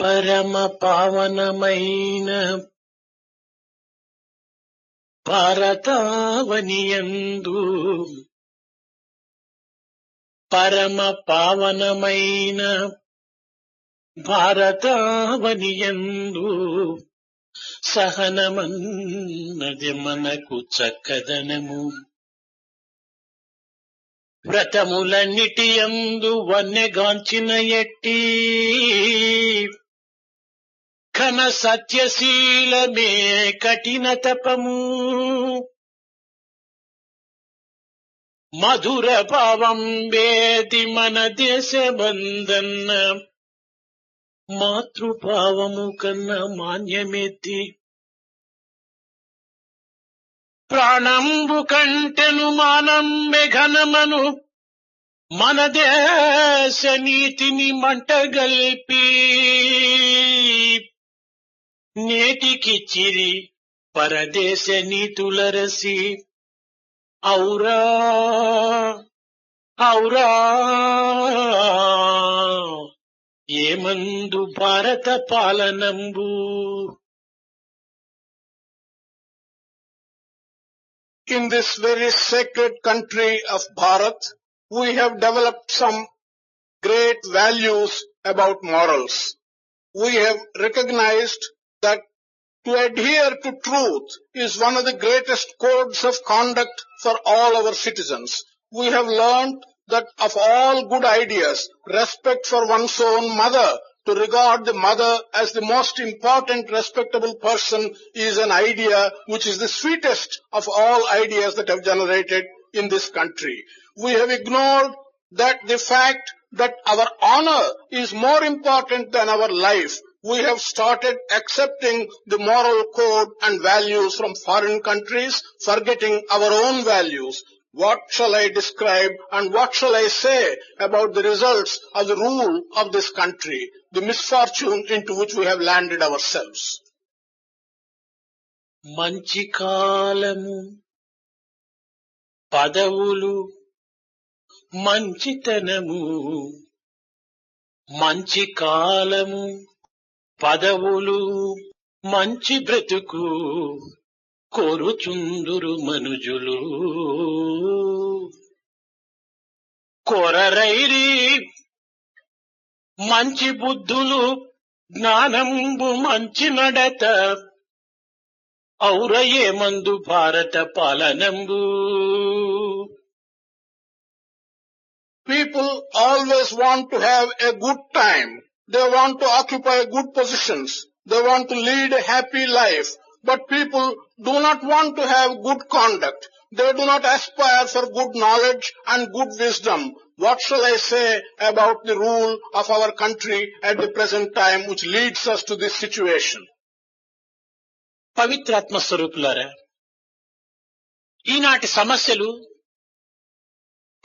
పరమ పావనమైన భారతావనియందు పరమ పావనమైన భారతావనియందు సహనమన్నది మనకు చక్కదనము. వ్రతములన్నిటియందు వన్నెగాంచిన ఎట్టి ఘన సత్యశీలమే కఠిన తపము. మధుర భావం వేది మన దేశబంధన్న మాతృభావము కన్నా మాన్యమెత్తి ప్రాణంబు కంటెను మానం మెఘనమను మన దేశ నీతిని మంటగల్పి నేటికిచ్చిరి పరదేశ నీతులరసి. ఔరా ఔరా ఏమందు భారత పాలనంబు. In this very sacred country of Bharat, we have developed some great values about morals. We have recognized that to adhere to truth is one of the greatest codes of conduct for all our citizens. We have learned that of all good ideas, respect for one's own mother, to regard the mother as the most important respectable person, is an idea which is the sweetest of all ideas that have generated in this country. We have ignored that the fact that our honor is more important than our life. We have started accepting the moral code and values from foreign countries, forgetting our own values. What shall I describe and what shall I say about the results of the rule of this country, the misfortune into which we have landed ourselves? మంచి కాలము, పదవులు, మంచితనము. మంచి కాలము, పదవులు, మంచి బ్రతుకు కోరుచుందురు మనుజులు. కోరరైరి మంచి బుద్ధులు, జ్ఞానంబు మంచి నడత. ఔరయే మందు భారత పాలనంబు. People always want to have a good time. They want to occupy good positions. They want to lead a happy life. But people do not want to have good conduct. They do not aspire for good knowledge and good wisdom. What shall I say about the rule of our country at the present time which leads us to this situation? పవిత్రాత్మ స్వరూపులారా, ఈనాటి సమస్యలు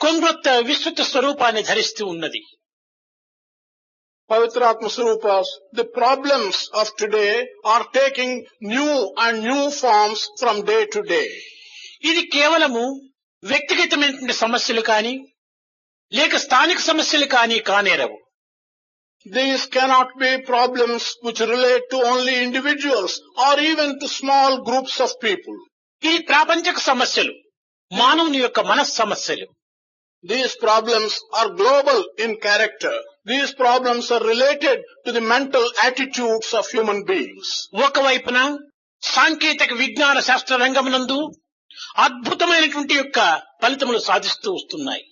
కొంగొత్త విస్తృత స్వరూపాన్ని ధరిస్తూ ఉన్నది. Pavitratma Swarupas, the problems of today are taking new and new forms from day to day. ఇది కేవలము వ్యక్తిగతమైనటువంటి సమస్యలు కాని లేక స్థానిక సమస్యలు కాని కానేరవు. These cannot be problems which relate to only individuals or even to small groups of people. ఇది ప్రాపంచిక సమస్యలు, మానవుని యొక్క మనస్ సమస్యలు. These problems are global in character. These problems are related to the mental attitudes of human beings. ఒకవైపున సాంకేతిక విజ్ఞాన శాస్త్ర రంగమునందు అద్భుతమైనటువంటి యొక్క ఫలితములు సాధిస్తూ వస్తున్నాయి.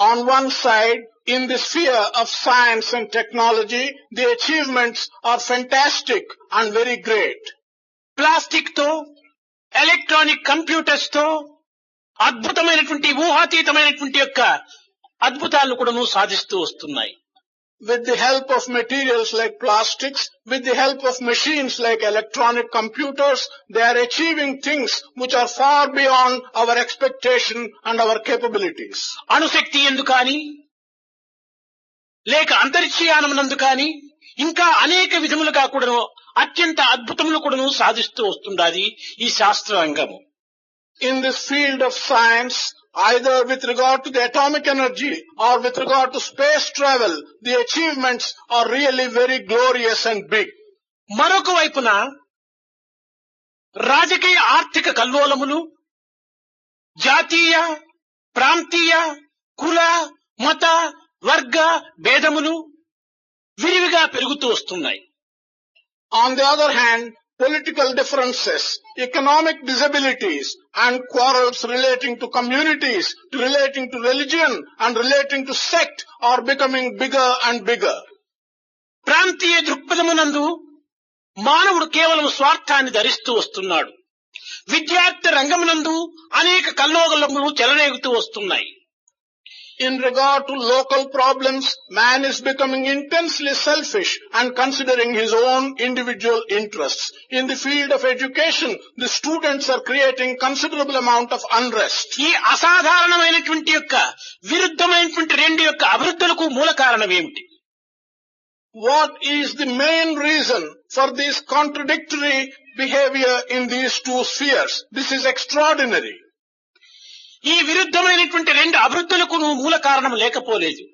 On one side, in the sphere of science and technology, the achievements are fantastic and very great. Plastic తో, ఎలక్ట్రానిక్ కంప్యూటర్స్ తో అద్భుతమైనటువంటి ఊహాతీతమైనటువంటి యొక్క అద్భుతాలను కూడా సాధిస్తూ వస్తున్నాయి. With the help of materials like plastics, with the help of machines like electronic computers, they are achieving things which are far beyond our expectation and our capabilities. అణుశక్తి యందు కానీ లేక అంతరిక్షయానమునందు కానీ ఇంకా అనేక విధములుగా కూడా అత్యంత అద్భుతములు కూడాను సాధిస్తూ వస్తుండాది ఈ శాస్త్ర రంగము. In this field of science, either with regard to the atomic energy or with regard to space travel, the achievements are really very glorious and big. మరొక వైపున రాజకీయ ఆర్థిక కల్లోలములు, జాతీయ, ప్రాంతీయ, కుల, మత, వర్గ భేదములు విరివిగా పెరుగుతూ వస్తున్నాయి. On the other hand, political differences, economic disabilities, and quarrels relating to communities, relating to religion, and relating to sect are becoming bigger and bigger. ప్రాంతీయ దృక్పథమునందు మానవుడు కేవలం స్వార్థాన్ని ధరిస్తూ వస్తున్నాడు. విద్యార్థి రంగమునందు అనేక కల్లోగలములు చెలరేగుతూ వస్తున్నాయి. In regard to local problems, man is becoming intensely selfish and considering his own individual interests. In the field of education, the students are creating considerable amount of unrest. ఈ అసాధారణమైనటువంటి యొక్క విరుద్ధమైనటువంటి రెండు యొక్క అభివృద్ధులకు మూల కారణం ఏమిటి? What is the main reason for this contradictory behavior in these two spheres? This is extraordinary. ఈ విరుద్ధమైనటువంటి రెండు అభివృద్ధులకు మూల కారణం లేకపోలేదు.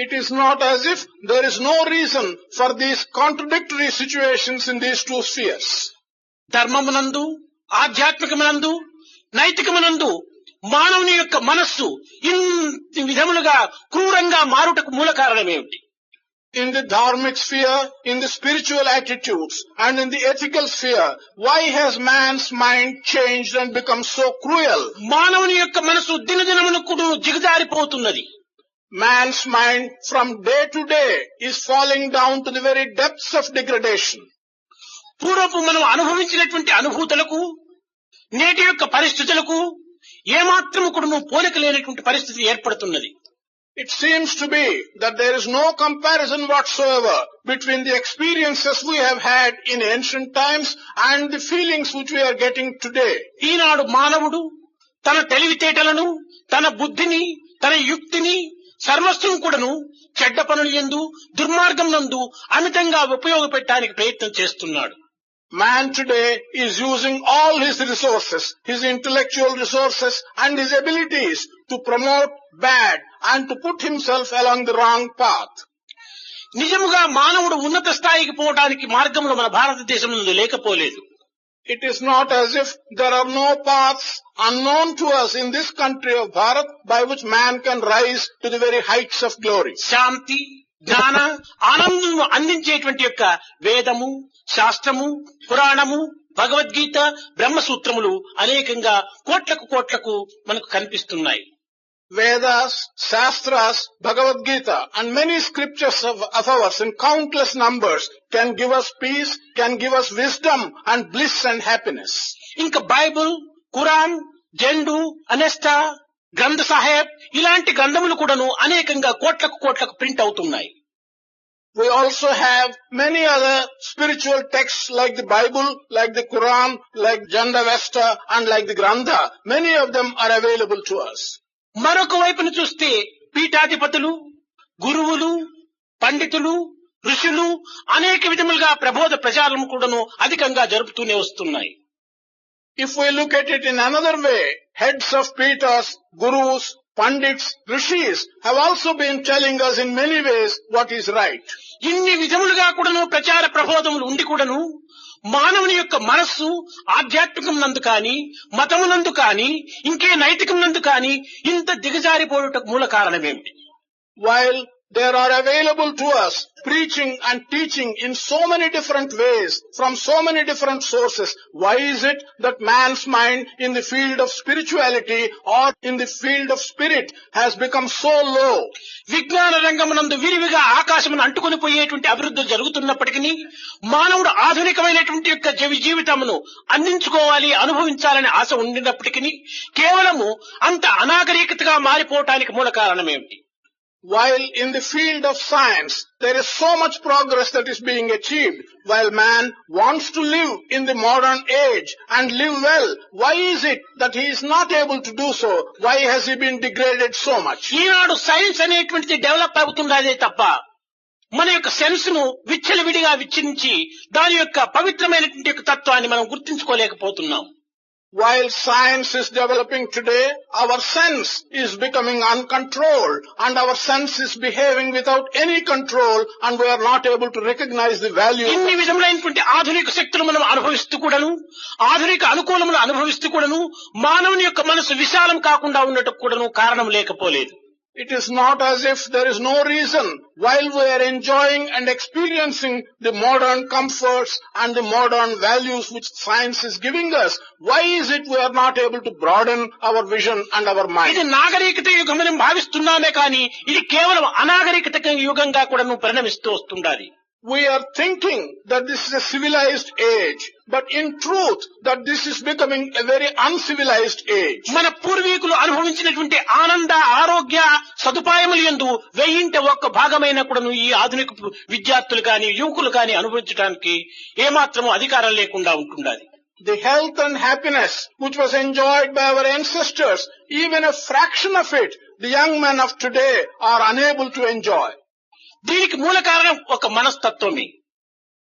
It is not as if there is no reason for these contradictory situations in these two spheres. ధర్మమునందు, ఆధ్యాత్మికమునందు, నైతికమునందు మానవుని యొక్క మనస్సు ఇన్ని విధములుగా క్రూరంగా మారుటకు మూల కారణం ఏమిటి? In the dharmic sphere, in the spiritual attitudes, and in the ethical sphere, why has man's mind changed and become so cruel? మానవుని యొక్క మనసు దినదినమునకు జిగజారిపోతున్నది. Man's mind from day to day is falling down to the very depths of degradation. పూర్వపు మనం అనుభవించినటువంటి అనుభూతులకు నేటి యొక్క పరిస్థితులకు ఏమాత్రము కూడా పోలిక లేనటువంటి పరిస్థితి ఏర్పడుతున్నది. It seems to be that there is no comparison whatsoever between the experiences we have had in ancient times and the feelings which we are getting today. ఈనాడు మానవుడు తన తెలివితేటలను, తన బుద్ధిని, తన యుక్తిని సర్వస్వం కూడాను చెడ్డ పనులు యందు, దుర్మార్గం నందు అమితంగా ఉపయోగపెట్టడానికి ప్రయత్నం చేస్తున్నాడు. Man today is using all his resources, his intellectual resources and his abilities to promote bad and to put himself along the wrong path. నిజముగా మానవుడు ఉన్నత స్థాయికి పోవడానికి మార్గంలో మన భారతదేశంలో లేకపోలేదు. It is not as if there are no paths unknown to us in this country of Bharat by which man can rise to the very heights of glory. శాంతి, జ్ఞాన, ఆనందం అందించేటువంటి యొక్క వేదము, శాస్త్రము, పురాణము, భగవద్గీత, బ్రహ్మసూత్రములు అనేకంగా కోట్లకు మనకు కనిపిస్తున్నాయి. Vedas, Shastras, Bhagavad Gita and many scriptures of ours in countless numbers can give us peace, can give us wisdom and bliss and happiness. ఇంకా బైబుల్, ఖురాన్, జండు, అనెస్టా, గ్రంథ సాహెబ్ ఇలాంటి గ్రంథములు కూడాను అనేకంగా కోట్లకు ప్రింట్ అవుతున్నాయి. We also have many other spiritual texts like the Bible, like the Quran, like Jandavesta and like the Grantha. Many of them are available to us. మరొక వైపును చూస్తే పీఠాధిపతులు, గురువులు, పండితులు, ఋషులు అనేక విధములుగా ప్రబోధ ప్రచారం కూడాను అధికంగా జరుపుతూనే వస్తున్నాయి. If we look at it in another way, heads of Peethas, gurus, pandits, rishis have also been telling us in many ways what is right. ఇన్ని విధములుగా కూడాను ప్రచార ప్రబోధములు ఉండి కూడాను మానవుని యొక్క మనస్సు ఆధ్యాత్మికం నందు కాని, మతమునందు కాని, ఇంకే నైతికం నందు కాని ఇంత దిగజారిపోవటకు మూల కారణమేమిటి? While there are available to us preaching and teaching in so many different ways from so many different sources, why is it that man's mind in the field of spirituality or in the field of spirit has become so low? విజ్ఞాన రంగమునందు విరివిగా ఆకాశమును అంటుకొని పోయేటువంటి అభివృద్ధి జరుగుతున్నప్పటికీ మానవుడు ఆధునికమైనటువంటి యొక్క జీవితమును అందించుకోవాలి, అనుభవించాలని ఆశ ఉండినప్పటికీ కేవలము అంత అనాగరికతగా మారిపోవటానికి మూల కారణం ఏమిటి? While in the field of science there is so much progress that is being achieved, while man wants to live in the modern age and live well, why is it that he is not able to do so? Why has he been degraded so much? Eenadu science అనేటువంటిది develop అవుతున్నదే తప్ప మన యొక్క sense ను విచ్చలవిడిగా విచ్ఛించి దాని యొక్క పవిత్రమైనటువంటి యొక్క తత్వాన్ని మనం గుర్తించుకోలేకపోతున్నాం. While science is developing today, our sense is becoming uncontrolled and our sense is behaving without any control and we are not able to recognize the value. ఇన్ని విధములైనటువంటి ఆధునిక శక్తులు మనం అనుభవిస్తూ కూడాను, ఆధునిక అనుకూలములు అనుభవిస్తూ కూడాను మానవుని యొక్క మనసు విశాలం కాకుండా ఉండటం కూడాను కారణం లేకపోలేదు. It is not as if there is no reason while we are enjoying and experiencing the modern comforts and the modern values which science is giving us. Why is it we are not able to broaden our vision and our ఇది mind? నాగరికత యుగం మనం భావిస్తున్నామే కానీ ఇది కేవలం అనాగరికత యుగంగా కూడాను పరిణమిస్తూ వస్తుండాలి. We are thinking that this is a civilized age, but in truth that this is becoming a very uncivilized age. మన పూర్వీకులు అనుభవించినటువంటి ఆనంద ఆరోగ్య సదుపాయములు యందు 1/1000 భాగమైన కూడాను ఈ ఆధునిక విద్యార్థులు గాని యువకులు గాని అనుభవించడానికి ఏమాత్రము అధికారం లేకుండా ఉంటుండాలి. The health and happiness which was enjoyed by our ancestors, even a fraction of it, the young men of today are unable to enjoy. దీనికి మూల కారణం ఒక మనస్తత్వమే.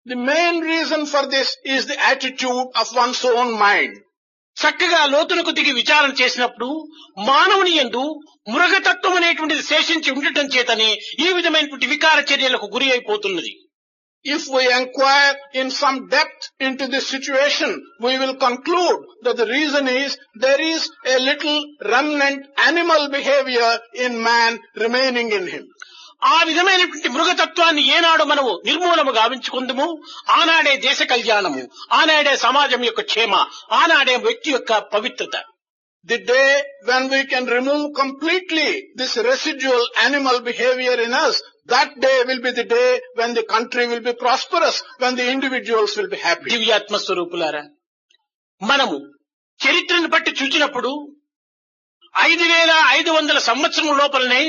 The main reason for this is the attitude of one's own mind. చక్కగా లోతునకు దిగి విచారణ చేసినప్పుడు మానవుని యందు మృగతత్వం అనేటువంటిది శేషించి ఉండటం చేతనే ఈ విధమైనటువంటి వికార చర్యలకు గురి అయిపోతున్నది. If we inquire in some depth into this situation, we will conclude that the reason is there is a little remnant animal behavior in man remaining in him. ఆ విధమైనటువంటి మృగతత్వాన్ని ఏనాడు మనము నిర్మూలము గావించుకుందుము ఆనాడే దేశ కళ్యాణము, ఆనాడే సమాజం యొక్క క్షేమ, ఆనాడే వ్యక్తి యొక్క పవిత్రత. The day when we can remove completely this residual animal behavior in us, that day will be the day when the country will be prosperous, when the individuals will be happy. దివ్యాత్మ స్వరూపులారా, మనము చరిత్రను బట్టి చూచినప్పుడు 5500 సంవత్సరం లోపలనే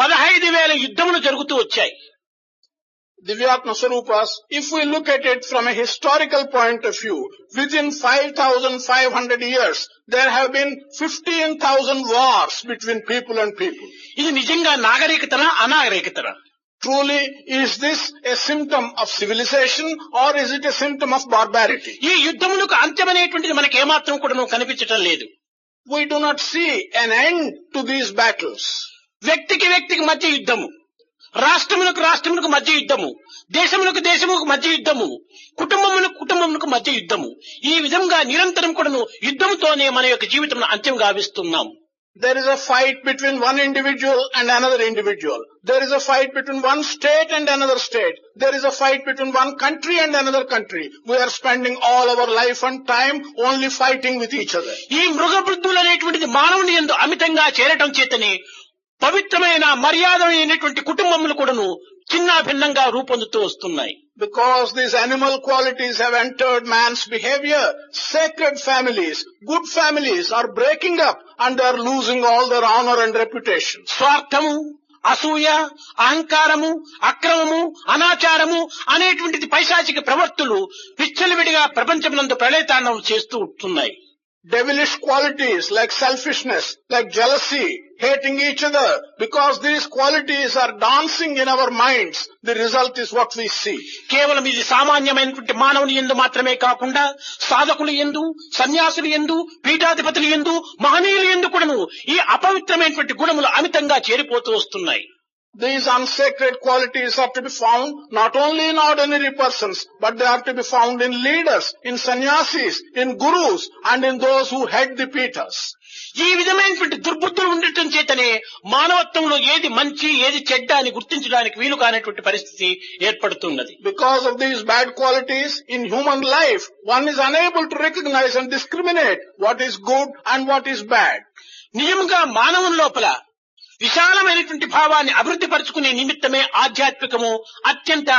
15,000 యుద్ధములు జరుగుతూ వచ్చాయి. Divyatma Swarupas, if we look at it from a historical point of view, within 5,500 years, there have been 15,000 wars between people and people. ఇది నిజంగా నాగరికతనా అనాగరికతనా? Truly, is this a symptom of civilization or is it a symptom of barbarity? ఈ యుద్ధములకు అంత్యమనేటువంటిది మనకి ఏమాత్రం కూడా కనిపించటం లేదు. We do not see an end to these battles. వ్యక్తికి వ్యక్తికి మధ్య యుద్ధము, రాష్ట్రములకు మధ్య యుద్ధము, దేశములకు మధ్య యుద్ధము, కుటుంబములకు మధ్య యుద్ధము. ఈ విధంగా నిరంతరం కూడాను యుద్ధంతోనే మన యొక్క జీవితం అంత్యం గావిస్తున్నాం. There is a fight between one individual and another individual. There is a fight between one state and another state. There is a fight between one country and another country. We are spending all our life and time only fighting with each other. ఈ మృగబుద్ధులు అనేటువంటిది మానవుని యందు అమితంగా చేరటం చేతనే పవిత్రమైన మర్యాదమైనటువంటి కుటుంబములు కూడాను చిన్న భిన్నంగా రూపొందుతూ వస్తున్నాయి. Because these animal qualities have entered man's behavior, sacred families, good families are breaking up and they are losing all their honor and reputation. స్వార్థము, అసూయ, అహంకారము, అక్రమము, అనాచారము అనేటువంటిది పైశాచిక ప్రవర్తులు విచ్చలవిడిగా ప్రపంచమునందు ప్రళయతాండవం చేస్తూ ఉంటున్నాయి. Devilish qualities like selfishness, like jealousy, hating each other, because these qualities are dancing in our minds, the result is what we see. కేవలం ఇది సామాన్యమైనటువంటి మానవుని యందు మాత్రమే కాకుండా సాధకులు యందు, సన్యాసులు యందు, పీఠాధిపతులు యందు, మహనీయులు యందు కూడాను ఈ అపవిత్రమైనటువంటి గుణములు అమితంగా చేరిపోతూ వస్తున్నాయి. These unsacred qualities are to be found not only in ordinary persons, but they are to be found in leaders, in sannyasis, in gurus, and in those who head the pithas. ఈ విధమైనటువంటి దుర్బుద్ధులు ఉండటం చేతనే మానవత్వంలో ఏది మంచి ఏది చెడ్డ అని గుర్తించడానికి వీలు కానటువంటి పరిస్థితి ఏర్పడుతున్నది. Because of these bad qualities in human life, one is unable to recognize and discriminate what is good and what is bad. నిజంగా మానవుని లోపల విశాలమైనటువంటి భావాన్ని అభివృద్ధి పరుచుకునే నిమిత్తమే ఆధ్యాత్మికము అత్యంత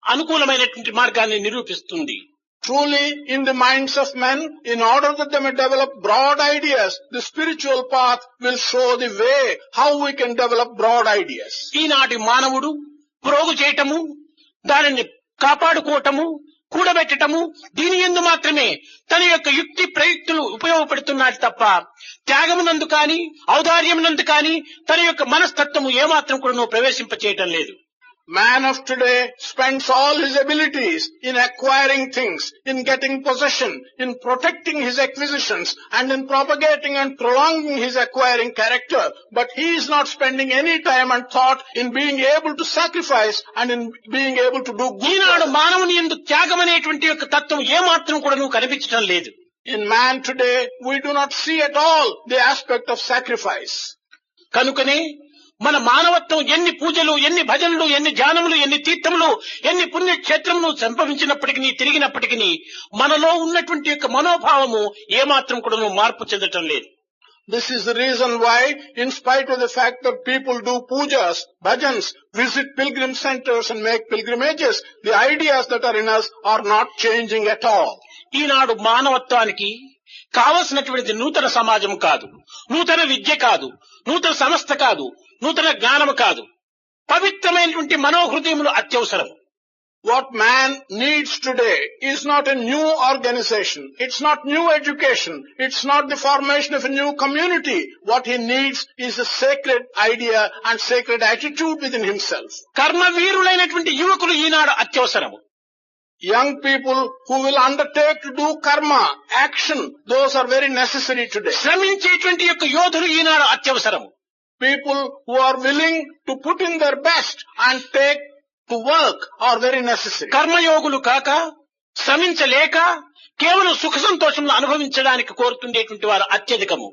అనుకూలమైనటువంటి మార్గాన్ని నిరూపిస్తుంది. Truly, in the minds of men, in order that they may develop broad ideas, the spiritual path will show the way how we can develop broad ideas. ఈనాటి మానవుడు ప్రోగు చేయటము, దానిని కాపాడుకోవటము, కూడబెట్టటము, దీని యందు మాత్రమే తన యొక్క యుక్తి ప్రయుక్తులు ఉపయోగపడుతున్నాడు తప్ప త్యాగమునందు కాని ఔదార్యమునందు కాని తన యొక్క మనస్తత్వము ఏమాత్రం కూడా ప్రవేశింపచేయటం లేదు. Man of today spends all his abilities in acquiring things, in getting possession, in protecting his acquisitions, and in propagating and prolonging his acquiring character. But he is not spending any time and thought in being able to sacrifice and in being able to do good. ఈనాడు మానవుని యందు త్యాగం అనేటువంటి యొక్క తత్వం ఏమాత్రం కూడా నువ్వు కనిపించడం లేదు. In man today, we do not see at all the aspect of sacrifice. కనుకనే మన మానవత్వం ఎన్ని పూజలు, ఎన్ని భజనలు, ఎన్ని ధ్యానములు, ఎన్ని తీర్థములు, ఎన్ని పుణ్యక్షేత్రములు సంభవించినప్పటికీ తిరిగినప్పటికీ మనలో ఉన్నటువంటి యొక్క మనోభావము ఏమాత్రం కూడా మార్పు చెందటం లేదు. This is the reason why, in spite of the fact that people do pujas, bhajans, visit pilgrim centers and make pilgrimages, the ideas that are in us are not changing at all. ఈనాడు మానవత్వానికి కావలసినటువంటి నూతన సమాజం కాదు, నూతన విద్య కాదు, నూతన సంస్థ కాదు, నూతన జ్ఞానము కాదు, పవిత్రమైనటువంటి మనోహృదయములు అత్యవసరం. What man needs today is not a new organization. It's not new education. It's not the formation of a new community. What he needs is a sacred idea and sacred attitude within himself. కర్మవీరులైనటువంటి యువకులు ఈనాడు అత్యవసరము. Young people who will undertake to do karma, action, those are very necessary today. శ్రమించేటువంటి యొక్క యోధులు ఈనాడు అత్యవసరము. People who are willing to put in their best and take to work are very necessary. కర్మయోగులు కాక, శ్రమించలేక కేవలం సుఖ సంతోషములు అనుభవించడానికి కోరుతుండేటువంటి వారు అత్యధికము.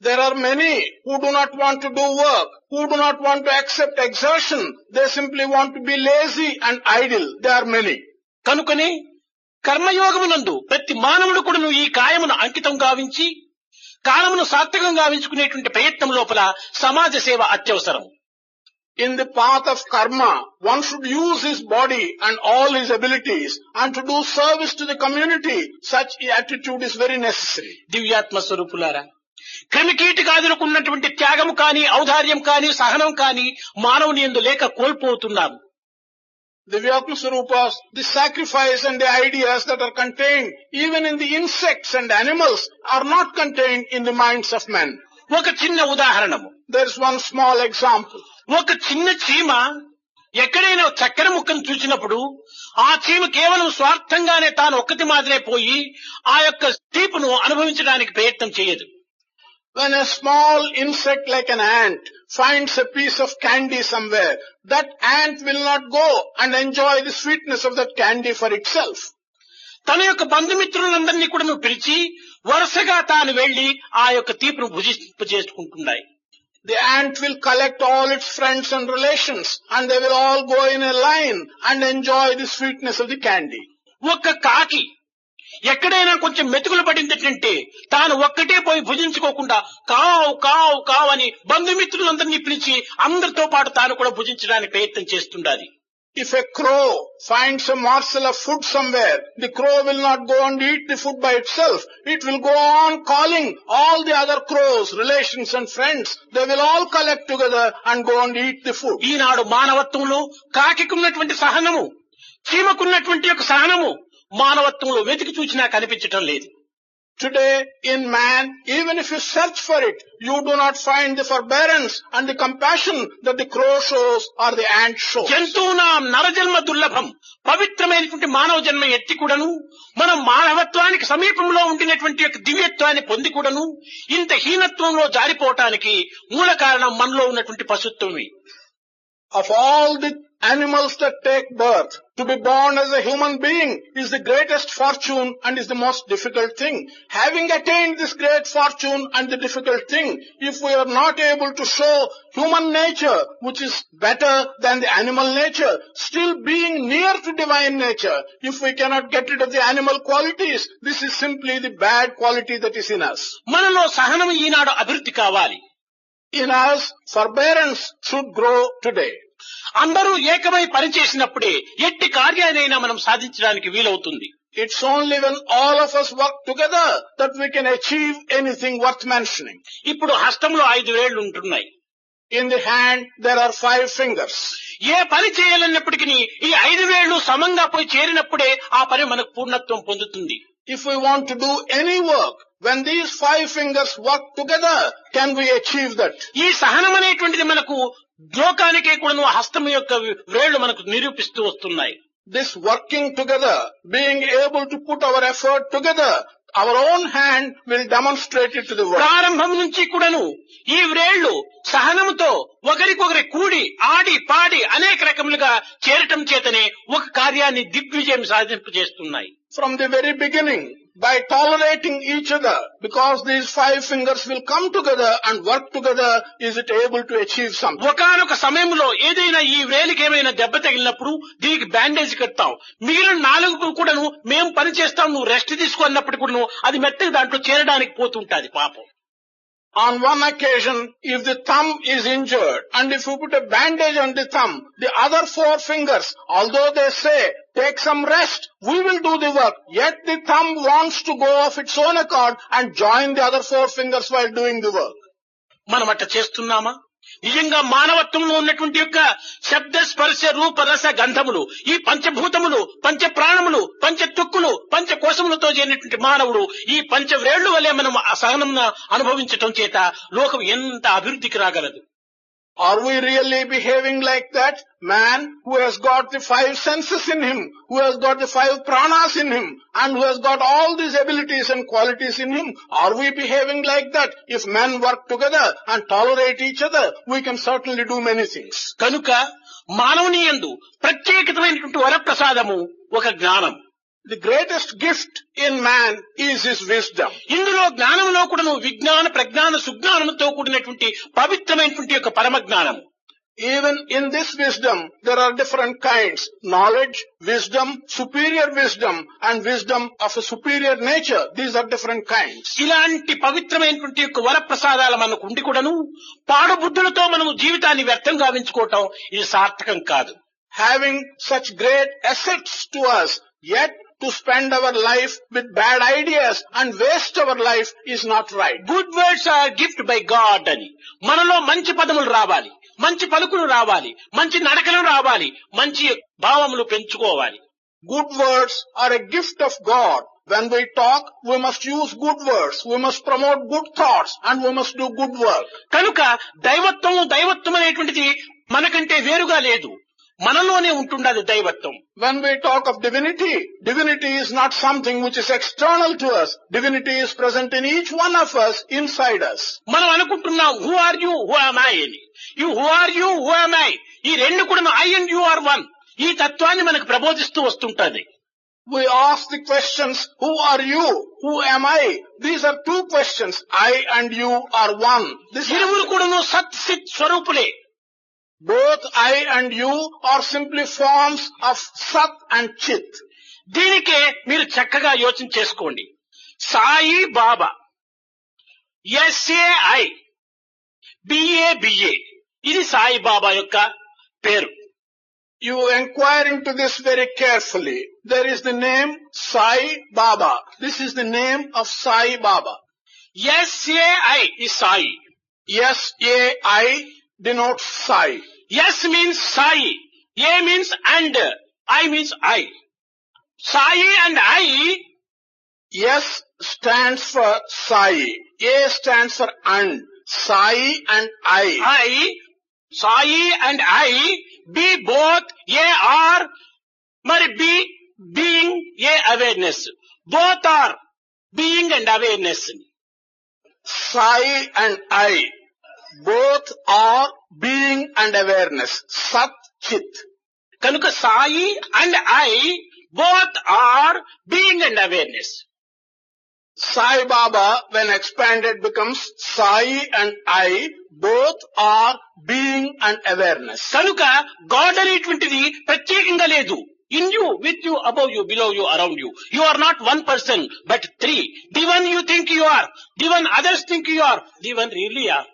There are many who do not want to do work, who do not want to accept exertion. They simply want to be lazy and idle. There are many. కనుకనే కర్మయోగమునందు ప్రతి మానవుడు కూడా ఈ కాయమును అంకితం గావించి కాలమును సార్థకం గావించుకునేటువంటి ప్రయత్నం లోపల సమాజ సేవ అత్యవసరం. In the path of karma, one should use his body and all his abilities and to do service to the community. Such attitude is very necessary. దివ్యాత్మ స్వరూపులారా, క్రిమికీటకాదులకు ఉన్నటువంటి త్యాగం కాని, ఔదార్యం కాని, సహనం కాని మానవుని యందు లేక కోల్పోతున్నాము. Divyatma Swarupas, the sacrifice and the ideas that are contained even in the insects and animals are not contained in the minds of men. ఒక చిన్న ఉదాహరణము. There is one small example. ఒక చిన్న చీమ ఎక్కడైనా చక్కెర ముక్కను చూసినప్పుడు ఆ చీమ కేవలం స్వార్థంగానే తాను ఒక్కటి మాదిరే పోయి ఆ యొక్క తీపును అనుభవించడానికి ప్రయత్నం చేయదు. When a small insect like an ant finds a piece of candy somewhere, that ant will not go and enjoy the sweetness of that candy for itself. తన యొక్క బంధుమిత్రులందరినీ కూడా పిలిచి వరుసగా తాను వెళ్లి ఆ యొక్క తీపును భుజింపజేసుకుంటున్నాయి. The ant will collect all its friends and relations and they will all go in a line and enjoy the sweetness of the candy. ఒక్క కాకి ఎక్కడైనా కొంచెం మెతుకులు పడిందంటే తాను ఒక్కటే పోయి భుజించుకోకుండా కావు కావు కావు అని బంధుమిత్రులందరినీ పిలిచి అందరితో పాటు తాను కూడా భుజించడానికి ప్రయత్నం చేస్తుండాలి. If a crow finds a morsel of food somewhere, the crow will not go and eat the food by itself. It will go on calling all the other crows, relations and friends. They will all collect together and go and eat the food. ఈనాడు మానవత్వంలో కాకికున్నటువంటి సహనము, చీమకున్నటువంటి యొక్క సహనము మానవత్వంలో వెతికి చూసినా కనిపించటం లేదు. Today in man, even if you search for it, you do not find the forbearance and the compassion that the crow shows or the ant shows. జంతువునాం నరజన్మ దుర్లభం. పవిత్రమైనటువంటి మానవ జన్మ ఎత్తి కూడాను మనం మానవత్వానికి సమీపంలో ఉండినటువంటి యొక్క దివ్యత్వాన్ని పొంది కూడాను ఇంత హీనత్వంలో జారిపోవటానికి మూల కారణం మనలో ఉన్నటువంటి పశుత్వమే. Of all the animals that take birth, to be born as a human being is the greatest fortune and is the most difficult thing. Having attained this great fortune and the difficult thing, if we are not able to show human nature, which is better than the animal nature, still being near to divine nature, if we cannot get rid of the animal qualities, this is simply the bad quality that is in us. మనలో సహనం ఈనాడు అభివృద్ధి కావాలి. In us, forbearance should grow today. అందరూ ఏకమై పనిచేసినప్పుడే ఎట్టి కార్యాలైనా మనం సాధించడానికి వీలవుతుంది. It's only when all of us work together that we can achieve anything worth mentioning. ఇప్పుడు హస్తంలో 5 వేళ్లు ఉంటున్నాయి. In the hand, there are 5 fingers. ఏ పని చేయాలన్నప్పటికీ ఈ 5 వేళ్లు సమంగా పోయి చేరినప్పుడే ఆ పని మనకు పూర్ణత్వం పొందుతుంది. If we want to do any work, when these 5 fingers work together, can we achieve that? ఈ సహనం అనేటువంటిది మనకు లోకానికే కూడాను హస్తం యొక్క వ్రేళ్లు మనకు నిరూపిస్తూ వస్తున్నాయి. This working together, being able to put our effort together, our own hand will demonstrate it to the world. ప్రారంభం నుంచి కూడాను ఈ వ్రేళ్లు సహనముతో ఒకరికొకరి కూడి ఆడి పాడి అనేక రకములుగా చేరటం చేతనే ఒక కార్యాన్ని దిగ్విజయం సాధింపు చేస్తున్నాయి. From the very beginning, by tolerating each other, because these 5 fingers will come together and work together, is it able to achieve something. ఒకనొక సమయంలో ఏదైనా ఈ వ్రేలికి ఏమైనా దెబ్బ తగిలినప్పుడు దీనికి బ్యాండేజ్ కడతాం, మిగిలిన 4 కూడాను మేము పని చేస్తాం, నువ్వు రెస్ట్ తీసుకో అన్నప్పుడు కూడాను అది మెత్తగా దాంట్లో చేరడానికి పోతుంటాది పాపం. On one occasion, if the thumb is injured and if you put a bandage on the thumb, the other 4 fingers, although they say, take some rest, we will do the work, yet the thumb wants to go of its own accord and join the other 4 fingers while doing the work. మనం అట్లా చేస్తున్నామా? నిజంగా మానవత్వంలో ఉన్నటువంటి యొక్క శబ్ద స్పర్శ రూప రస గంధములు, ఈ పంచభూతములు, పంచ ప్రాణములు, పంచ తుక్కులు, పంచ కోశములతో చేరినటువంటి మానవుడు ఈ పంచ వ్రేళ్లు వలె మనం సహనం అనుభవించటం చేత లోకం ఎంత అభివృద్ధికి రాగలదు. Are we really behaving like that? Man who has got the 5 senses in him, who has got the 5 pranas in him, and who has got all these abilities and qualities in him, are we behaving like that? If men work together and tolerate each other, we can certainly do many things. కనుక మానవునియందు ప్రత్యేకమైనటువంటి వరప్రసాదము ఒక జ్ఞానం. The greatest gift in man is his wisdom. ఇందులో జ్ఞానంలో కూడాను విజ్ఞాన ప్రజ్ఞాన సుజ్ఞానంతో కూడినటువంటి పవిత్రమైనటువంటి యొక్క పరమ జ్ఞానం. Even in this wisdom, there are different kinds. Knowledge, wisdom, superior wisdom, and wisdom of a superior nature. These are different kinds. ఇలాంటి పవిత్రమైనటువంటి యొక్క వరప్రసాదాలు మనకు ఉండి కూడాను పాడుబుద్ధులతో మనము జీవితాన్ని వ్యర్థం గావించుకోవటం ఇది సార్థకం కాదు. Having such great assets to us, yet to spend our life with bad ideas and waste our life is not right. Good words are gift by god అని మనలో మంచి పదములు రావాలి, మంచి పలుకులు రావాలి, మంచి నడకలు రావాలి, మంచి భావములు పెంచుకోవాలి. Good words are a gift of God. When we talk, we must use good words. We must promote good thoughts and we must do good work. కనుక దైవత్వం అనేటువంటిది మనకంటే వేరుగా లేదు, మనలోనే ఉంటుండదు దైవత్వం. When we talk of divinity, divinity is not something which is external to us. Divinity is present in each one of us, inside us. మనం అనుకుంటున్నాం who are you, who am I అని. You who are you, who am I, ఈ రెండు కూడా I and you are one, ఈ తత్వాన్ని మనకు ప్రబోధిస్తూ వస్తుంటది. We ask the questions, who are you, who am I? These are 2 questions. I and you are one. ఇరువురు కూడాను సత్ సిత్ స్వరూపులే. Both I and you are simply forms of Sat and Chit. దీనికే మీరు చక్కగా యోచన చేసుకోండి. సాయి బాబా, SAI, BA, ఇది సాయి బాబా యొక్క పేరు. You inquire into this very carefully. There is the name Sai Baba. This is the name of Sai Baba. SAI is Sai. SAI denotes Sai. S means Sai, A means and, I means I. Sai and I. S stands for Sai. A stands for and. Sai and I. Sai and I, be both A are, మరి B being A awareness. Both are being and awareness. Sai and I, both are being and awareness. Sat Chit. కనుక Sai and I both are being and awareness. Sai Baba, when expanded, becomes Sai and I, both are being and awareness. కనుక god అనేటువంటిది ప్రత్యేకంగా లేదు. In you, with you, above you, below you, around you. You are not 1 person, but 3. The one you think you are, the one others think you are, the one really are.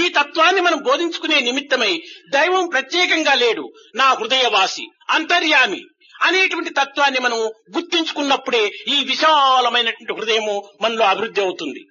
ఈ తత్వాన్ని మనం బోధించుకునే నిమిత్తమై దైవం ప్రత్యేకంగా లేడు, నా హృదయవాసి, అంతర్యామి అనేటువంటి తత్వాన్ని మనం గుర్తించుకున్నప్పుడే ఈ విశాలమైనటువంటి హృదయము మనలో అభివృద్ధి అవుతుంది.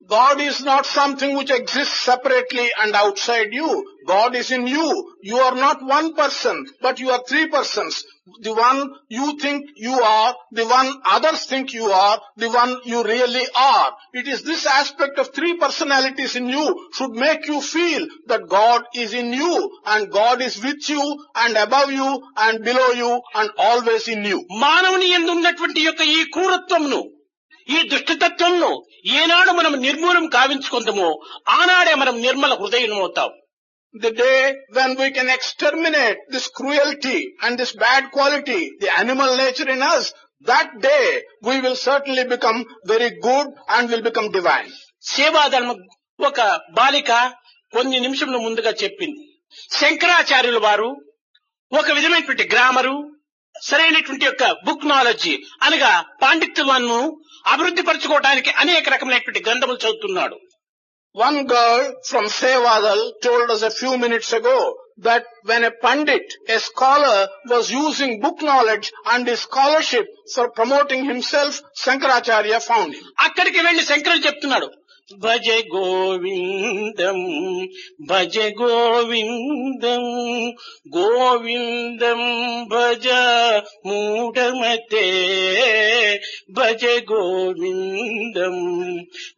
God is not something which exists separately and outside you. God is in you. You are not one person, but you are three persons. The one you think you are, the one others think you are, the one you really are. It is this aspect of three personalities in you should make you feel that God is in you and God is with you and above you and below you and always in you. మానవుని యందు ఉన్నటువంటి యొక్క ఈ క్రూరత్వమును, ఈ దుష్టతత్వంను ఏనాడు మనం నిర్మూలం కావించుకుందామో ఆనాడే మనం నిర్మల హృదయం అవుతాం. The day when we can exterminate this cruelty and this bad quality, the animal nature in us, that day we will certainly become very good and will become divine. సేవాధర్మ ఒక బాలిక కొన్ని నిమిషముల ముందుగా చెప్పింది. శంకరాచార్యుల వారు ఒక విధమైనటువంటి గ్రామరు, సరైనటువంటి యొక్క బుక్ నాలెడ్జి అనగా పాండిత్యమును అభివృద్ధి పరచుకోవడానికి అనేక రకమైనటువంటి గ్రంథములు చదువుతున్నాడు. One girl from Sevadal told us a few minutes ago that when a pandit, a scholar, was using book knowledge and his scholarship for promoting himself, Shankaracharya found him. అక్కడికి వెళ్లి శంకరుడు చెప్తున్నాడు, భజ గోవిందం భజ గోవిందం గోవిందం భజ మూఢమతే భజ గోవిందం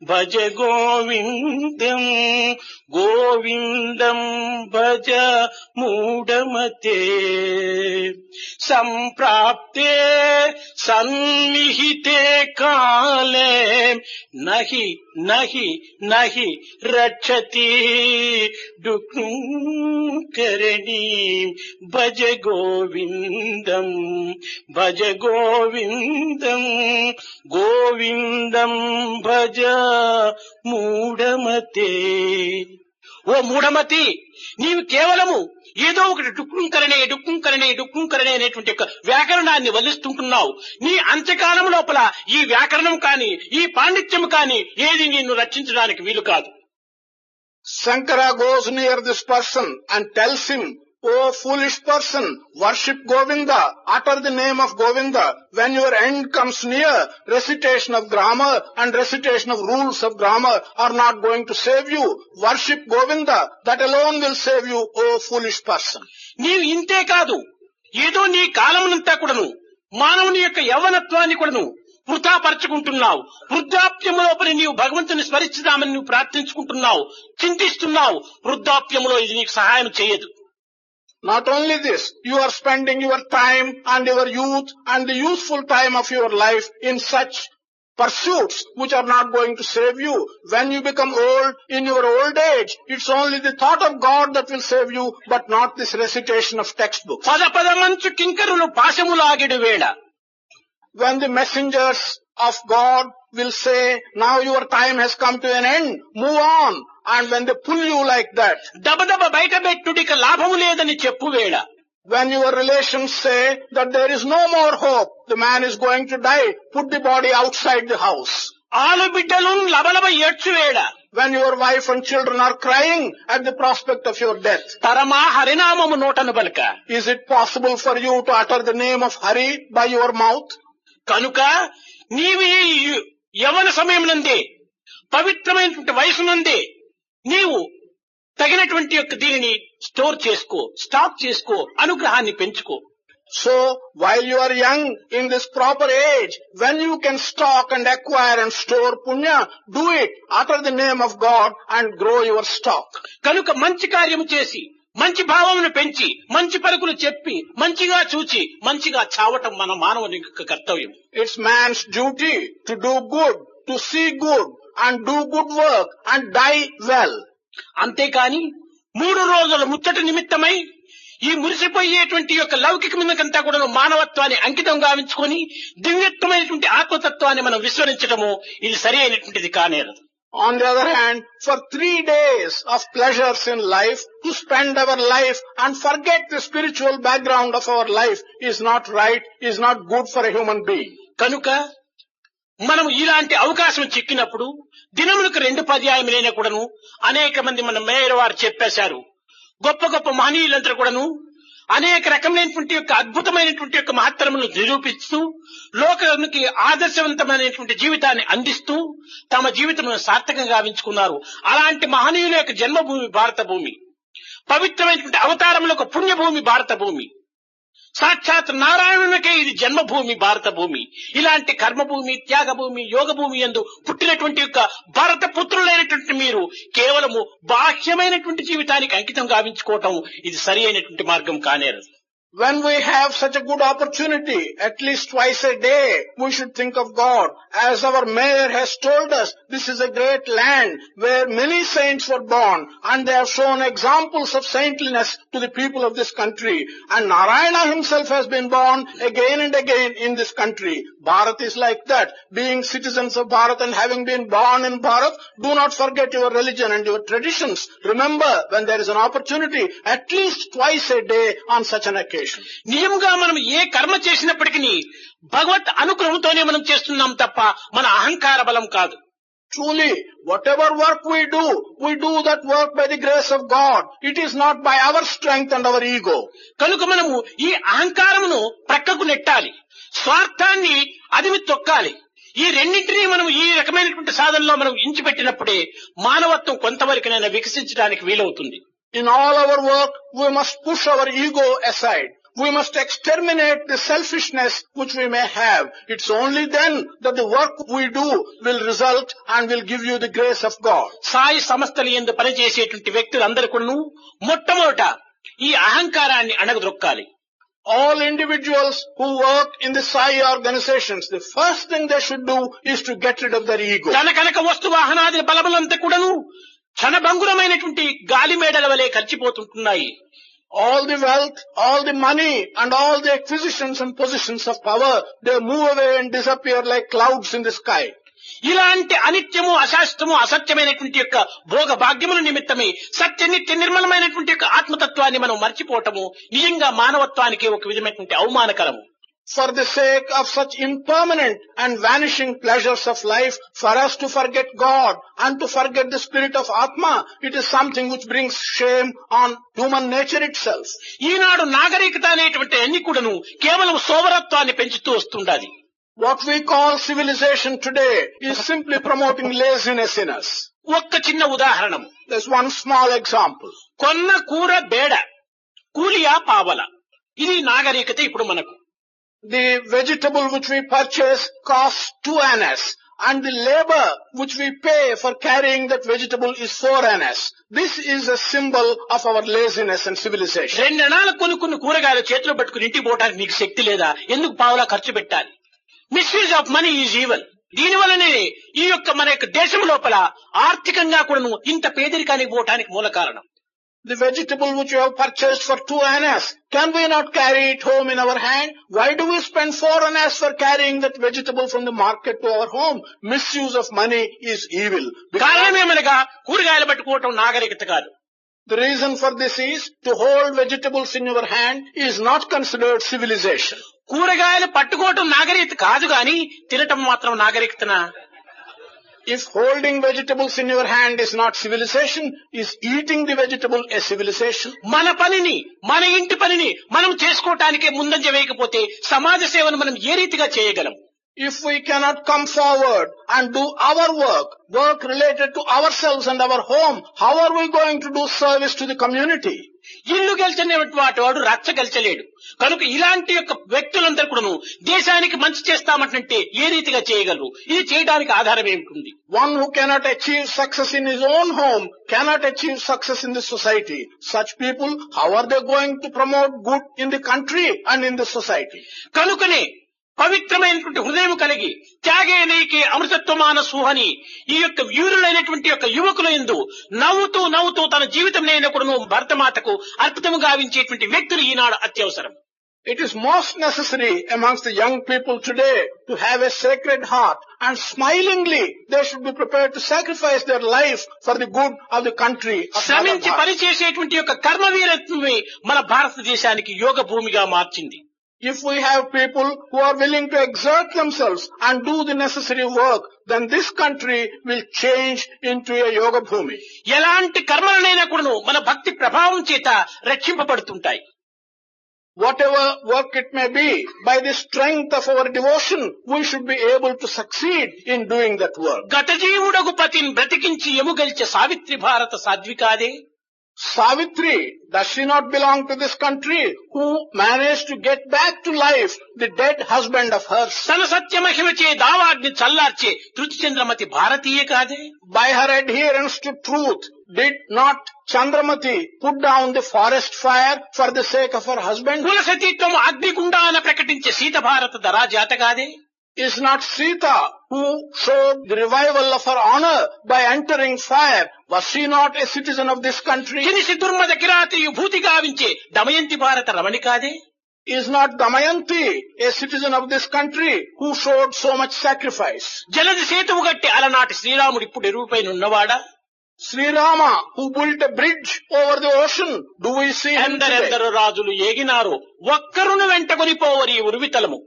భజ గోవిందం గోవిందం భజ మూఢమతే సంప్రాప్తే సన్నిహితే కాలే నహి నహి నహి రక్షతి డుక్కరణి భజ గోవిందం భజ గోవిందం గోవిందం భజ మూఢమతే. ఓ మూఢమతి, నీవు కేవలము ఏదో ఒకటి డుక్కుంకరణే అనేటువంటి ఒక వ్యాకరణాన్ని వల్లిస్తుంటున్నావు. నీ అంత్యకాలం లోపల ఈ వ్యాకరణం కాని ఈ పాండిత్యం కాని ఏది నిన్ను రక్షించడానికి వీలు కాదు. Shankara goes near this person and tells him, "Oh foolish person, worship Govinda, utter the name of Govinda. When your end comes near, recitation of grammar and recitation of rules of grammar are not going to save you. Worship Govinda, that alone will save you, oh foolish person." నీవు ఇంతే కాదు, ఏదో నీ కాలమునంతా కూడాను మానవుని యొక్క యవ్వనత్వాన్ని కూడాను వృథాపరచుకుంటున్నావు. వృద్ధాప్యములోపల నీవు భగవంతుని స్మరించుదామని నువ్వు ప్రార్థించుకుంటున్నావు, చింతిస్తున్నావు. వృద్ధాప్యములో ఇది నీకు సహాయం చేయదు. Not only this, you are spending your time and your youth and the useful time of your life in such pursuits which are not going to save you. When you become old, in your old age, it's only the thought of God that will save you, but not this recitation of textbooks. పద పదమంచు కింకరులు పాశములాగిడు వేళ. When the messengers of God will say, "Now your time has come to an end, move on," and when they pull you like that, దబదబ బయట పెట్టుడిక లాభము లేదని చెప్పు వేళ. when your relations say that there is no more hope, the man is going to die, put the body outside the house. ఆలు బిడ్డలు లబలబ ఏడ్చు వేళ. When your wife and children are crying at the prospect of your death, తరమా హరినామము నోటను బలక. is it possible for you to utter the name of Hari by your mouth? కనుక నీవు ఈ యవన సమయం నందే, పవిత్రమైనటువంటి వయసు నందే నీవు తగినటువంటి యొక్క దీనిని స్టాక్ చేసుకో, అనుగ్రహాన్ని పెంచుకో. So, while you are young in this proper age, when you can stock and acquire and store punya, do it. Utter the name of God and grow your stock. కనుక మంచి కార్యము చేసి, మంచి భావమును పెంచి, మంచి పలుకులు చెప్పి, మంచిగా చూచి, మంచిగా చావటం మన మానవుని యొక్క కర్తవ్యం. It's man's duty to do good, to see good and do good work and die well. అంతేకాని 3 రోజుల ముచ్చట నిమిత్తమై ఈ మురిసిపోయేటువంటి యొక్క లౌకికమంతా కూడా మానవత్వాన్ని అంకితం గావించుకొని దివ్యత్వమైనటువంటి ఆత్మతత్వాన్ని మనం విస్మరించడము ఇది సరి అయినటువంటిది కానేరదు. On the other hand, for 3 days of pleasures in life, to spend our life and forget the spiritual background of our life is not right, is not good for a human being. కనుక మనం ఇలాంటి అవకాశం చిక్కినప్పుడు దినములకు 2 పర్యాయములైనా కూడాను అనేక మంది మన mayor వారు చెప్పేశారు, గొప్ప గొప్ప మహనీయులంతా కూడాను అనేక రకమైనటువంటి యొక్క అద్భుతమైనటువంటి యొక్క మహత్తరములను నిరూపిస్తూ లోకానికి ఆదర్శవంతమైనటువంటి జీవితాన్ని అందిస్తూ తమ జీవితమును సార్థకంగా గావించుకున్నారు. అలాంటి మహనీయుల యొక్క జన్మభూమి భారత భూమి, పవిత్రమైనటువంటి అవతారములకు పుణ్యభూమి భారత భూమి, సాక్షాత్ నారాయణునికే ఇది జన్మభూమి భారత భూమి. ఇలాంటి కర్మభూమి, త్యాగభూమి, యోగభూమి యందు పుట్టినటువంటి యొక్క భారత పుత్రులైనటువంటి మీరు కేవలము బాహ్యమైనటువంటి జీవితానికి అంకితం గావించుకోవటం ఇది సరి అయినటువంటి మార్గం కానేరదు. When we have such a good opportunity, at least twice a day, we should think of God. As our mayor has told us, this is a great land where many saints were born and they have shown examples of saintliness to the people of this country. And Narayana himself has been born again and again in this country. Bharat is like that. Being citizens of Bharat and having been born in Bharat, do not forget your religion and your traditions. Remember, when there is an opportunity, at least twice a day on such an occasion. నిజంగా మనం ఏ కర్మ చేసినప్పటికీ భగవత్ అనుగ్రహంతోనే మనం చేస్తున్నాం తప్ప మన అహంకార బలం కాదు. Truly, whatever work we do that work by the grace of God. It is not by our strength and our ego. కనుక మనము ఈ అహంకారమును ప్రక్కకు నెట్టాలి, స్వార్థాన్ని అదిమి తొక్కాలి. ఈ రెండింటినీ మనం ఈ రకమైనటువంటి సాధనలో మనం ఇంచిపెట్టినప్పుడే మానవత్వం కొంతవరకునైనా వికసించడానికి వీలవుతుంది. In all our work, we must push our ego aside. We must exterminate the selfishness which we may have. It's only then that the work we do will result and will give you the grace of God. Sai సంస్థలు యందు పనిచేసేటువంటి వ్యక్తులందరికీ మొట్టమొదట ఈ అహంకారాన్ని అణగదొక్కాలి. All individuals who work in the Sai organizations, the first thing they should do is to get rid of their ego. కనక వస్తు వాహనాది బలములంతా కూడాను క్షణభంగురమైనటువంటి గాలి మేడల వలె కలిసిపోతుంటున్నాయి. All the wealth, all the money and all the acquisitions and positions of power, they move away and disappear like clouds in the sky. ఇలాంటి అనిత్యము, అశాస్త్రము, అసత్యమైనటువంటి యొక్క భోగ భాగ్యముల నిమిత్తమే సత్య నిత్య నిర్మలమైనటువంటి యొక్క ఆత్మతత్వాన్ని మనం మర్చిపోవటము నిజంగా మానవత్వానికి ఒక విధమైనటువంటి అవమానకరము. For the sake of such impermanent and vanishing pleasures of life, for us to forget God and to forget the spirit of Atma, it is something which brings shame on human nature itself. ఈనాడు నాగరికత అనేటువంటి అన్ని కూడాను కేవలం సోమరత్వాన్ని పెంచుతూ వస్తుండాలి. What we call civilization today is simply promoting laziness in us. ఒక్క చిన్న ఉదాహరణం. There's one small example. కొన్న కూర బేడ, కూలియా పావల, ఇది నాగరికత ఇప్పుడు మనకు. The vegetable which we purchase costs 2 annas and the labor which we pay for carrying that vegetable is 4 annas. This is a symbol of our laziness and civilization. 2 అణాల కొనుక్కున్న కూరగాయలు చేతిలో పట్టుకుని ఇంటికి పోవడానికి నీకు శక్తి లేదా? ఎందుకు పావలా ఖర్చు పెట్టాలి? Misuse of money is evil. దీనివల్లనే ఈ యొక్క మన యొక్క దేశం లోపల ఆర్థికంగా కూడాను ఇంత పేదరికానికి పోవటానికి మూల కారణం. The vegetable which you have purchased for 2 annas, can we not carry it home in our hand? Why do we spend 4 annas for carrying that vegetable from the market to our home? Misuse of money is evil. కారణమేమనగా కూరగాయలు పట్టుకోవటం నాగరికత కాదు. The reason for this is to hold vegetables in your hand is not considered civilization. కూరగాయలు పట్టుకోవటం నాగరికత కాదు గాని తినటం మాత్రం నాగరికతనా? If holding vegetables in your hand is not civilization, is eating the vegetable a civilization? మన పనిని, మన ఇంటి పనిని మనం చేసుకోవటానికే ముందంజ వేయకపోతే సమాజ సేవను మనం ఏ రీతిగా చేయగలం? If we cannot come forward and do our work related to ourselves and our home, how are we going to do service to the community? ఇల్లు గెలిచినటువంటి వాడు రచ్చ గెలిచలేడు. కనుక ఇలాంటి యొక్క వ్యక్తులందరూ కూడాను దేశానికి మంచి చేస్తామంటే ఏ రీతిగా చేయగలరు? ఇది చేయడానికి ఆధారం ఏమిటి? One who cannot achieve success in his own home cannot achieve success in the society. Such people, how are they going to promote good in the country and in the society? కనుకనే పవిత్రమైనటువంటి హృదయం కలిగి త్యాగేనైకే అమృతత్వమాన సుహని ఈ యొక్క వీరులైనటువంటి యొక్క యువకుల యందు నవ్వుతూ తన జీవితం లేనప్పుడు భరతమాతకు అర్పితము గావించేటువంటి వ్యక్తులు ఈనాడు అత్యవసరం. It is most necessary amongst the young people today to have a sacred heart and smilingly they should be prepared to sacrifice their life for the good of the country. శ్రమించి పనిచేసేటువంటి యొక్క కర్మవీరత్వమే మన భారతదేశానికి యోగ భూమిగా మార్చింది. If we have people who are willing to exert themselves and do the necessary work, then this country will change into a yoga bhumi. ఎలాంటి కర్మలనైనా కూడాను మన భక్తి ప్రభావం చేత రక్షింపబడుతుంటాయి. whatever work it may be, by the strength of our devotion, we should be able to succeed in doing that work. గత జీవుడగు పతిని బ్రతికించి ఎముగల్చే సావిత్రి భారత సాధ్వికాదే. Savitri, does she not belong to this country, who managed to get back to life the dead husband of hers? తన సత్యమహిమచే దావాగ్ని చల్లార్చే తృతిచంద్రమతి భారతీయ కాదే. By her adherence to truth, did not Chandramati put down the forest fire for the sake of her husband? కుల సతీత్వం అగ్నిగుండాన ప్రకటించే సీత భారత దరాజాత కాదే. Is not Sita who showed the revival of her honor by entering fire? Was she not a citizen of this country? కినిసి దుర్మద కిరాతియు భూతి గావించే Damayanti భారత రమణి కాదే. Is not Damayanti a citizen of this country who showed so much sacrifice? జలది సేతువు గట్టి అలనాటి శ్రీరాముడు ఇప్పుడు ఎరువుపైన ఉన్నవాడా. Sri Rama, who built a bridge over the ocean, do we see him today? ఎందరెందరు రాజులు ఏగినారు, ఒక్కరును వెంటకొని పోవరి ఉరువితలము.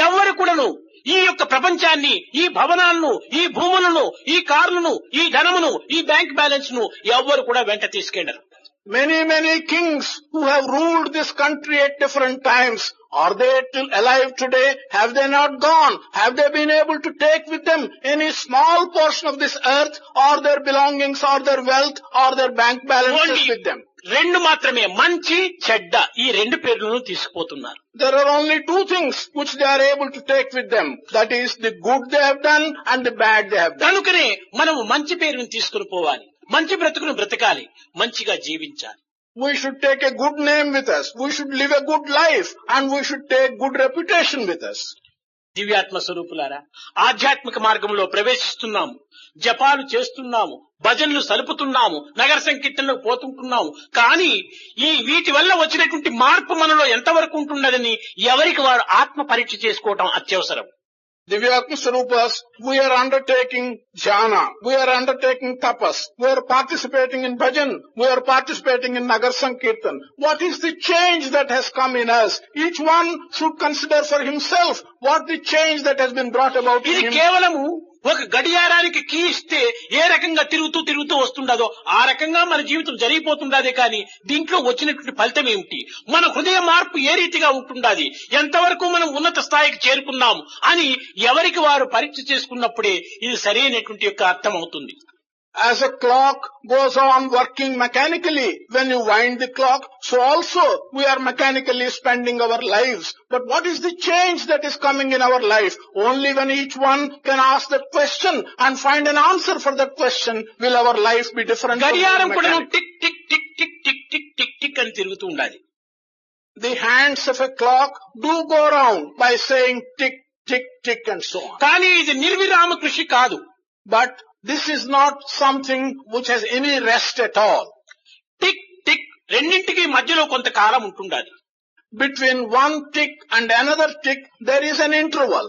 ఎవరు కూడాను ఈ యొక్క ప్రపంచాన్ని, ఈ భవనాలను, ఈ భూములను, ఈ కార్లను, ఈ ధనమును, ఈ బ్యాంక్ బ్యాలెన్స్ ను ఎవ్వరు కూడా వెంట తీసుకెళ్లరు. Many kings who have ruled this country at different times, are they still alive today? Have they not gone? Have they been able to take with them any small portion of this earth, or their belongings, or their wealth, or their bank balances with them? రెండు మాత్రమే, మంచి చెడ్డ, ఈ రెండు పేర్లను తీసుకుపోతున్నారు. There are only two things which they are able to take with them. That is the good they have done and the bad they have done. కనుకనే మనము మంచి పేరును తీసుకుని పోవాలి, మంచి బ్రతుకును బ్రతకాలి, మంచిగా జీవించాలి. We should take a good name with us. We should live a good life, and we should take good reputation with us. దివ్యాత్మ స్వరూపులారా, ఆధ్యాత్మిక మార్గంలో ప్రవేశిస్తున్నాము, జపాలు చేస్తున్నాము, భజనలు సలుపుతున్నాము, నగర సంకీర్తనలకు పోతుంటున్నాము. కానీ ఈ వీటి వల్ల వచ్చినటువంటి మార్పు మనలో ఎంతవరకు ఉంటున్నదని ఎవరికి వారు ఆత్మ పరీక్ష చేసుకోవటం అత్యవసరం. Divyatma Swarupas, we are undertaking jhana, we are undertaking tapas, we are participating in bhajan, we are participating in Nagar Sankirtan. What is the change that has come in us? Each one should consider for himself what the change that has been brought about in ఇది him. కేవలము ఒక గడియారానికి key ఇస్తే ఏ రకంగా తిరుగుతూ వస్తుండదో ఆ రకంగా మన జీవితం జరిగిపోతుండదే. కానీ దీంట్లో వచ్చినటువంటి ఫలితం ఏమిటి, మన హృదయ మార్పు ఏ రీతిగా ఉంటుండాది, ఎంతవరకు మనం ఉన్నత స్థాయికి చేరుకున్నాము అని ఎవరికి వారు పరీక్ష చేసుకున్నప్పుడే ఇది సరైనటువంటి యొక్క అర్థం అవుతుంది. As a clock goes on working mechanically when you wind the clock, so also we are mechanically spending our lives. But what is the change that is coming in our life? Only when each one can ask that question and find an answer for that question will our life be different. గడియారం కూడా tick tick tick tick tick tick tick tick అని తిరుగుతూ ఉండాలి. The hands of a clock do go round by saying tick tick tick and so on. కానీ ఇది నిర్విరామ కృషి కాదు. But this is not something which has any rest at all. Tick tick రెండింటికి మధ్యలో కొంతకాలం ఉంటుండాలి. Between one tick and another tick, there is an interval.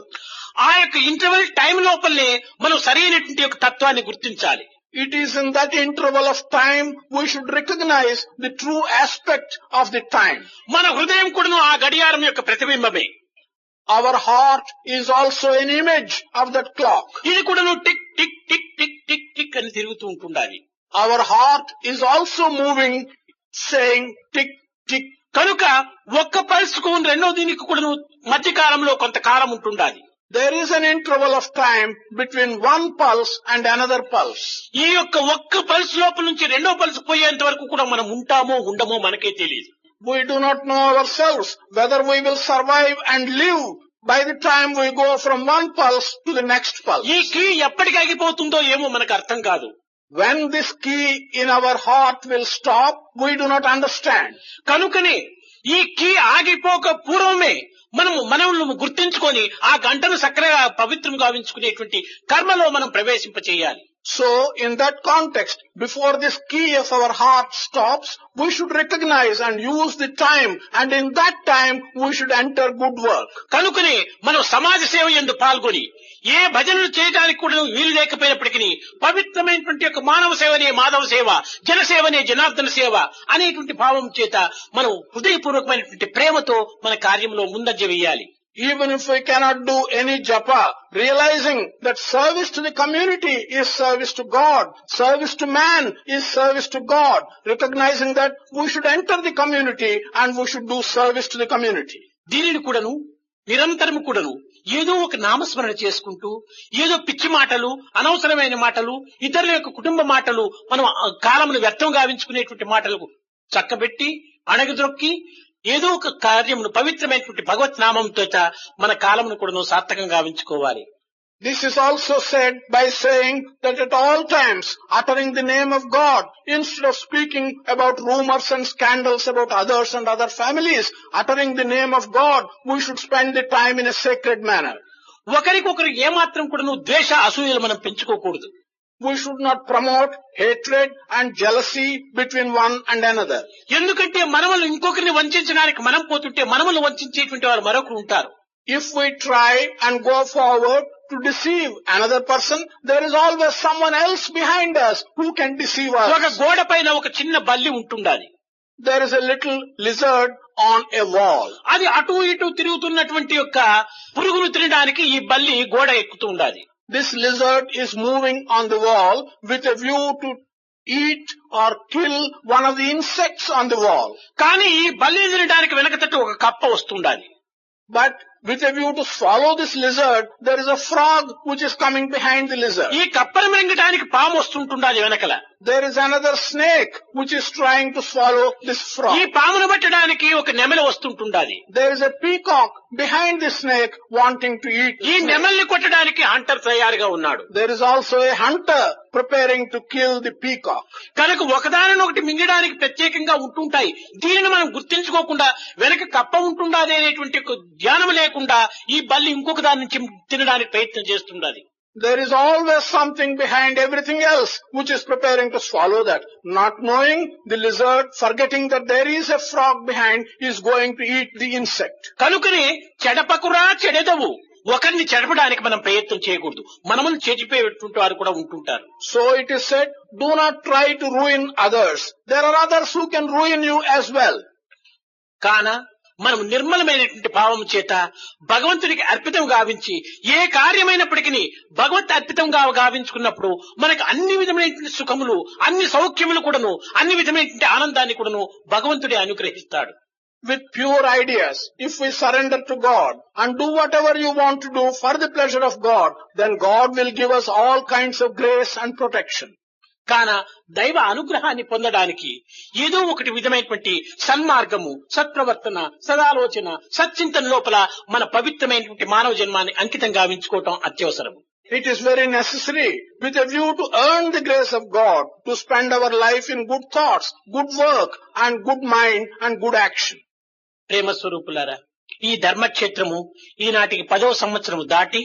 ఆ యొక్క ఇంటర్వెల్ టైం లోపలనే మనం సరైనటువంటి యొక్క తత్వాన్ని గుర్తించాలి. It is in that interval of time we should recognize the true aspect of the time. మన హృదయం కూడాను ఆ గడియారం యొక్క ప్రతిబింబమే. Our heart is also an image of that clock. ఇది కూడాను tick tick tick tick tick tick అని తిరుగుతూ ఉంటుండాలి. Our heart is also moving, saying tick tick. కనుక ఒక్క పల్స్ కు రెండో దీనికి కూడాను మధ్య కాలంలో కొంతకాలం ఉంటుండాలి. There is an interval of time between one pulse and another pulse. ఈ యొక్క ఒక్క పల్స్ లోపల నుంచి రెండో పల్స్ పోయేంత వరకు కూడా మనం ఉంటామో ఉండమో మనకే తెలియదు. We do not know ourselves whether we will survive and live by the time we go from one pulse to the next pulse. ఈ కీ ఎప్పటికి ఆగిపోతుందో ఏమో మనకు అర్థం కాదు. When this key in our heart will stop, we do not understand. కనుకనే ఈ key ఆగిపోక పూర్వమే మనము గుర్తించుకొని ఆ గంటను చక్కగా పవిత్రం గావించుకునేటువంటి కర్మలో మనం ప్రవేశింపచేయాలి. So, in that context, before this key of our heart stops, we should recognize and use the time, and in that time, we should enter good work. కనుకనే మనం సమాజ సేవ యందు పాల్గొని ఏ భజనలు చేయడానికి కూడా వీలు లేకపోయినప్పటికీ పవిత్రమైనటువంటి యొక్క మానవ సేవనే మాధవ సేవ, జనసేవనే జనార్దన సేవ అనేటువంటి భావం చేత మనం హృదయపూర్వకమైనటువంటి ప్రేమతో మన కార్యంలో ముందంజ వేయాలి. Even if we cannot do any japa, realizing that service to the community is service to God, service to man is service to God, recognizing that we should enter the community and we should do service to the community. దీనిని కూడాను నిరంతరం కూడాను ఏదో ఒక నామస్మరణ చేసుకుంటూ ఏదో పిచ్చి మాటలు, అనవసరమైన మాటలు, ఇతరుల యొక్క కుటుంబ మాటలు, మనం కాలమును వ్యర్థం గావించుకునేటువంటి మాటలకు చక్కబెట్టి అణగద్రొక్కి ఏదో ఒక కార్యమును పవిత్రమైనటువంటి భగవత్ నామంతో మన కాలమును కూడా సార్థకంగా గావించుకోవాలి. This is also said by saying that at all times, uttering the name of God, instead of speaking about rumors and scandals about others and other families, uttering the name of God, we should spend the time in a sacred manner. ఒకరికొకరు ఏమాత్రం కూడా ద్వేష అసూయలు మనం పెంచుకోకూడదు. We should not promote hatred and jealousy between one and another. ఎందుకంటే మనములు ఇంకొకరిని వంచడానికి మనం పోతుంటే మనములు వంచేటువంటి వారు మరొకరు ఉంటారు. If we try and go forward to deceive another person, there is always someone else behind us who can deceive us. ఒక గోడ పైన ఒక చిన్న బల్లి ఉంటుండాలి. There is a little lizard on a wall. అది అటు ఇటు తిరుగుతున్నటువంటి యొక్క పురుగును తినడానికి ఈ బల్లి గోడ ఎక్కుతూ ఉండాలి. This lizard is moving on the wall with a view to eat or kill one of the insects on the wall. కానీ ఈ బల్లి తినడానికి వెనకతట్టు ఒక కప్ప వస్తుండాలి. But with a view to swallow this lizard, there is a frog which is coming behind the lizard. ఈ కప్పను మింగడానికి పాము వస్తుంటుండాలి వెనకల. There is another snake which is trying to swallow this frog. ఈ పామును పట్టడానికి ఒక నెమలి వస్తుంటుండాలి. There is a peacock behind the snake wanting to eat the ఈ snake. నెమలిని కొట్టడానికి హంటర్ తయారుగా ఉన్నాడు. There is also a hunter preparing to kill the peacock. కనుక ఒకదానినొకటి మింగడానికి ప్రత్యేకంగా ఉంటుంటాయి. దీనిని మనం గుర్తించుకోకుండా వెనక కప్ప ఉంటుండాలి అనేటువంటి జ్ఞానం లేకుండా ఈ బల్లి ఇంకొక దాని నుంచి తినడానికి ప్రయత్నం చేస్తుండాలి. There is always something behind everything else which is preparing to swallow that. Not knowing, the lizard, forgetting that there is a frog behind, is going to eat the insect. కనుకనే చెడపకురా చెడెదవు, ఒకరిని చెడపడానికి మనం ప్రయత్నం చేయకూడదు. మనల్ని చెడిపోయేటువంటి వారు కూడా ఉంటుంటారు. So it is said, do not try to ruin others. There are others who can ruin you as well. కాన మనం నిర్మలమైనటువంటి భావం చేత భగవంతుడికి అర్పితం గావించి ఏ కార్యమైనప్పటికీ భగవత్ అర్పితంగా గావించుకున్నప్పుడు మనకు అన్ని విధమైనటువంటి సుఖములు, అన్ని సౌఖ్యములు కూడాను, అన్ని విధమైనటువంటి ఆనందాన్ని కూడాను భగవంతుడే అనుగ్రహిస్తాడు. With pure ideas, if we surrender to God and do whatever you want to do for the pleasure of God, then God will give us all kinds of grace and protection. కాన దైవ అనుగ్రహాన్ని పొందడానికి ఏదో ఒకటి విధమైనటువంటి సన్మార్గము, సత్ప్రవర్తన, సదాలోచన, సచ్చింతన లోపల మన పవిత్రమైనటువంటి మానవ జన్మాన్ని అంకితం గావించుకోవటం అత్యవసరము. It is very necessary with a view to earn the grace of God to spend our life in good thoughts, good work and good mind and good action. ప్రేమ స్వరూపులారా, ఈ ధర్మక్షేత్రము ఈనాటికి 10వ సంవత్సరము దాటి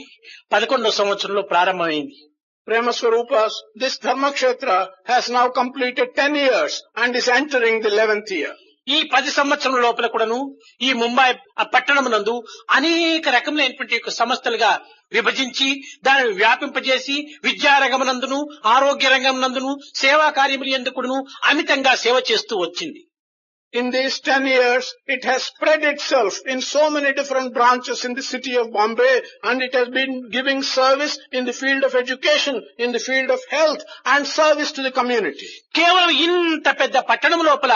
11వ సంవత్సరంలో ప్రారంభమైంది. Prema Swarupas, this Dharmakshetra has now completed 10 years and is entering the 11th year. ఈ 10 సంవత్సరం లోపల కూడాను ఈ ముంబై పట్టణమునందు అనేక రకములైనటువంటి సంస్థలుగా విభజించి దానిని వ్యాపింపజేసి విద్యారంగమునందును, ఆరోగ్య రంగమునందును, సేవా కార్యములు ఎందుకును అమితంగా సేవ చేస్తూ వచ్చింది. In these 10 years, it has spread itself in so many different branches in the city of Bombay, and it has been giving service in the field of education, in the field of health, and service to the community. కేవలం ఇంత పెద్ద పట్టణం లోపల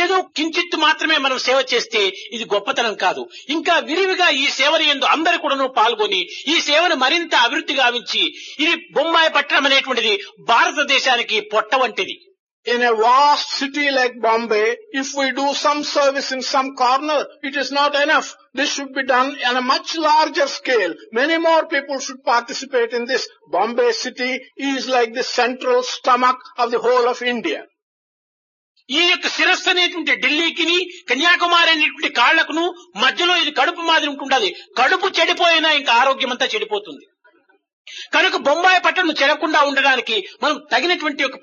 ఏదో కించిత్తు మాత్రమే మనం సేవ చేస్తే ఇది గొప్పతనం కాదు. ఇంకా విరివిగా ఈ సేవని యందు అందరూ కూడాను పాల్గొని ఈ సేవను మరింత అభివృద్ధి గావించి ఇది బొంబాయి పట్టణం అనేటువంటిది భారతదేశానికి పొట్ట వంటిది. In a vast city like Bombay, if we do some service in some corner, it is not enough. This should be done on a much larger scale. Many more people should participate in this. Bombay city is like the central stomach of the whole of India. ఈ యొక్క శిరస్సు అనేటువంటి ఢిల్లీకిని, కన్యాకుమారి అనేటువంటి కాళ్లకును మధ్యలో ఇది కడుపు మాదిరి ఉంటుండాలి. కడుపు చెడిపోయినా ఇంకా ఆరోగ్యం అంతా చెడిపోతుంది. కనుక బొంబాయి పట్టణం చెడకుండా ఉండడానికి మనం తగినటువంటి ఒక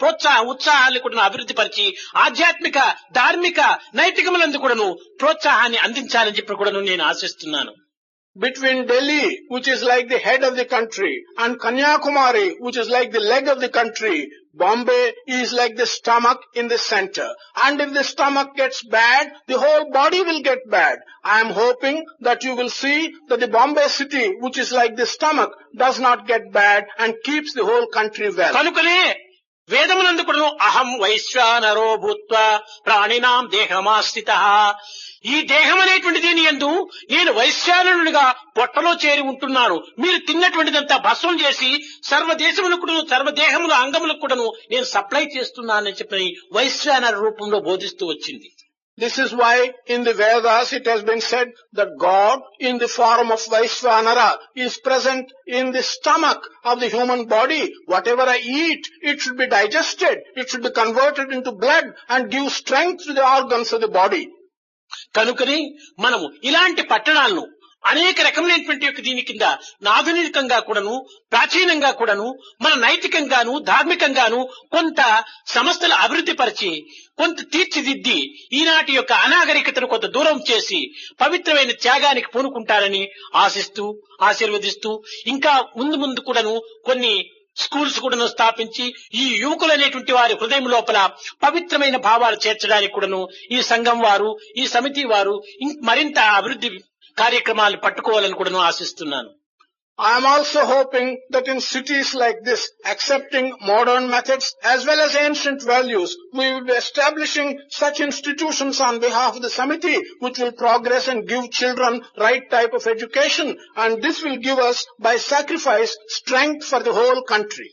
ఉత్సాహాన్ని కూడా అభివృద్ధి పరిచి ఆధ్యాత్మిక, ధార్మిక, నైతికములందు కూడాను ప్రోత్సాహాన్ని అందించాలని చెప్పి కూడా నేను ఆశిస్తున్నాను. Between Delhi, which is like the head of the country, and Kanyakumari, which is like the leg of the country, Bombay is like the stomach in the center. And if the stomach gets bad, the whole body will get bad. I am hoping that you will see that the Bombay city, which is like the stomach, does not get bad and keeps the whole country well. కనుకనే వేదమునందు కూడాను అహం వైశ్వానరో భూత్వా ప్రాణినాం దేహమాస్థితః, ఈ దేహం అనేటువంటి దీని యందు నేను వైశ్వానరునిగా పొట్టలో చేరి ఉంటున్నాను, మీరు తిన్నటువంటిదంతా భస్మం చేసి సర్వదేశములకు సర్వదేహముల అంగములకు కూడాను నేను సప్లై చేస్తున్నానని చెప్పి వైశ్వానర రూపంలో బోధిస్తూ వచ్చింది. This is why in the Vedas it has been said that God in the form of Vaishvanara is present in the stomach of the human body. Whatever I eat, it should be digested, it should be converted into blood and give strength to the organs of the body. కనుకని మనము ఇలాంటి పట్టణాలను అనేక రకమైనటువంటి దీని కింద ఆధునికంగా కూడాను ప్రాచీనంగా కూడాను మన నైతికంగాను ధార్మికంగాను కొంత సంస్థలు అభివృద్ధి పరిచి కొంత తీర్చిదిద్ది ఈనాటి యొక్క అనాగరికతను కొంత దూరం చేసి పవిత్రమైన త్యాగానికి పూనుకుంటారని ఆశిస్తూ ఆశీర్వదిస్తూ ఇంకా ముందు ముందు కూడాను కొన్ని స్కూల్స్ కూడాను స్థాపించి ఈ యువకులు అనేటువంటి వారి హృదయం లోపల పవిత్రమైన భావాలు చేర్చడానికి కూడాను ఈ సంఘం వారు ఈ సమితి వారు మరింత అభివృద్ధి కార్యక్రమాలు పట్టుకోవాలని కూడాను ఆశిస్తున్నాను. I am also hoping that in cities like this, accepting modern methods as well as ancient values, we will be establishing such institutions on behalf of the Samiti which will progress and give children right type of education, and this will give us by sacrifice strength for the whole country.